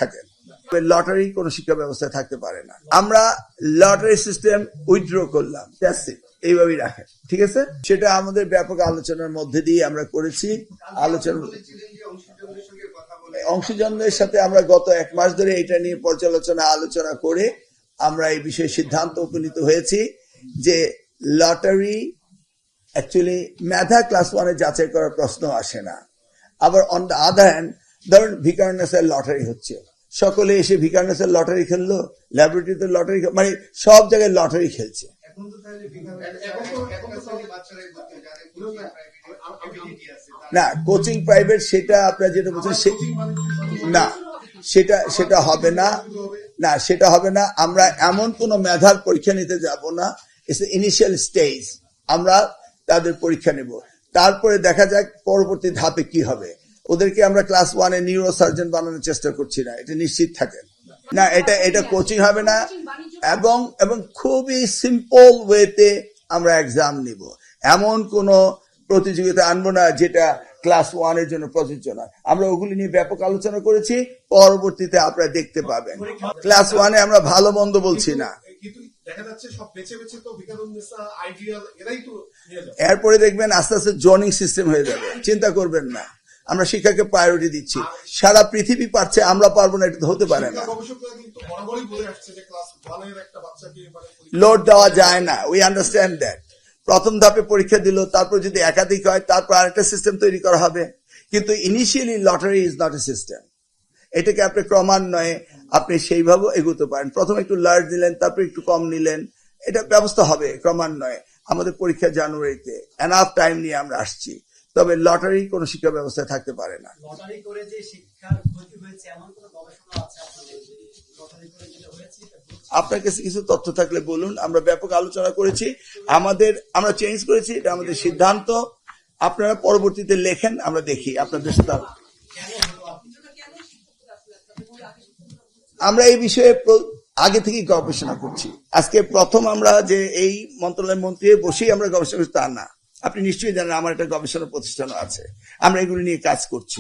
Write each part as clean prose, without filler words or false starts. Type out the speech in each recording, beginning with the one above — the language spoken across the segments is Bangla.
থাকেন। লটারি কোনো শিক্ষা ব্যবস্থায় থাকতে পারে না। আমরা লটারি সিস্টেম উইথড্র করলাম, এইভাবেই রাখেন, ঠিক আছে? সেটা আমাদের ব্যাপক আলোচনার মধ্যে দিয়ে আমরা করেছি। আলোচনা অংশীজনদের সাথে আমরা গত 1 মাস ধরে এটা নিয়ে আলোচনা করে আমরা এই বিষয়ে সিদ্ধান্ত উপনীত হয়েছি যে লটারি অ্যাকচুয়ালি মেধা ক্লাস 1-এ যাচাই করার প্রশ্ন আসে না। আবার অন দ্য আদার হ্যান্ড, ধরুন ভিকারুননিসার লটারি হচ্ছে, সকলে এসে ভিকারুননিসার লটারি খেললো, ল্যাবরেটরিতে লটারি, মানে সব জায়গায় লটারি খেলছে। না, কোচিং প্রাইভেট সেটা আপনার যেটা বলছেন না, সেটা হবে না। না, সেটা হবে না। আমরা এমন কোন মেধার পরীক্ষা নিতে যাব না। It's initial stage. আমরা তাদের পরীক্ষা নেব, তারপরে দেখা যাক পরবর্তী ধাপে কি হবে। ওদেরকে আমরা ক্লাস 1-এ নিউরো সার্জন বানানোর চেষ্টা করছি না, এটা নিশ্চিত থাকেন। না, এটা কোচিং হবে না, এবং খুবই সিম্পল ওয়েতে আমরা এক্সাম নিব। এমন কোন প্রতিযোগিতা আনবো না যেটা ক্লাস 1-এর জন্য প্রযোজ্য নয়। আমরা ওগুলি নিয়ে ব্যাপক আলোচনা করেছি, পরবর্তীতে আপনারা দেখতে পাবেন। ক্লাস 1-এ আমরা ভালো মন্দ বলছি না, এরপরে দেখবেন আস্তে আস্তে জোনিং সিস্টেম হয়ে যাবে। চিন্তা করবেন না, আমরা শিক্ষাকে প্রায়োরিটি দিচ্ছি। সারা পৃথিবী পারছে, আমরা পারবো না, এটা হতে পারে না। লোড দেওয়া যায় না, উই আন্ডারস্ট্যান্ড দ্যাট। প্রথম ধাপে পরীক্ষা দিল, তারপর যদি একাধিক হয় তারপর আরেকটা সিস্টেম তৈরি করা হবে। কিন্তু initially lottery is not a system. এটাকে আপনি ক্রমান্বয়ে আপনি সেইভাবে এগোতে পারেন। প্রথমে একটু লার্জ নিলেন, তারপর একটু কম নিলেন, এটা ব্যবস্থা হবে ক্রমান্বয়ে। আমাদের পরীক্ষা জানুয়ারিতে, এনাফ টাইম নিয়ে আমরা আসছি। তবে লটারি কোনো শিক্ষা ব্যবস্থায় থাকতে পারে না। লটারি করে যে শিক্ষার ক্ষতি হয়েছে এমন কোনো গবেষণা আছে আপনাদের? লটারি করে যেটা হয়েছে, আপনার কাছে কিছু তথ্য থাকলে বলুন। আমরা ব্যাপক আলোচনা করেছি, আমরা চেঞ্জ করেছি, এটা আমাদের সিদ্ধান্ত। আপনারা পরবর্তীতে লেখেন, আমরা দেখি আপনাদের সাথে। আমরা এই বিষয়ে আগে থেকেই গবেষণা করছি। আজকে প্রথম আমরা যে এই মন্ত্রণালয়ের মন্ত্রী বসেই আমরা গবেষণা করছি তা না। আপনি নিশ্চয়ই জানেন আমার একটা গবেষণা প্রতিষ্ঠান আছে, আমরা এগুলো নিয়ে কাজ করছি।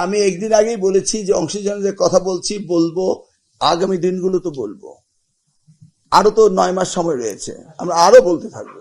আমি একদিন আগেই বলেছি যে অংশীজনদের কথা বলবো, আগামী দিনগুলো তো বলবো। আরো তো 9 মাস সময় রয়েছে, আমরা আরো বলতে থাকবো।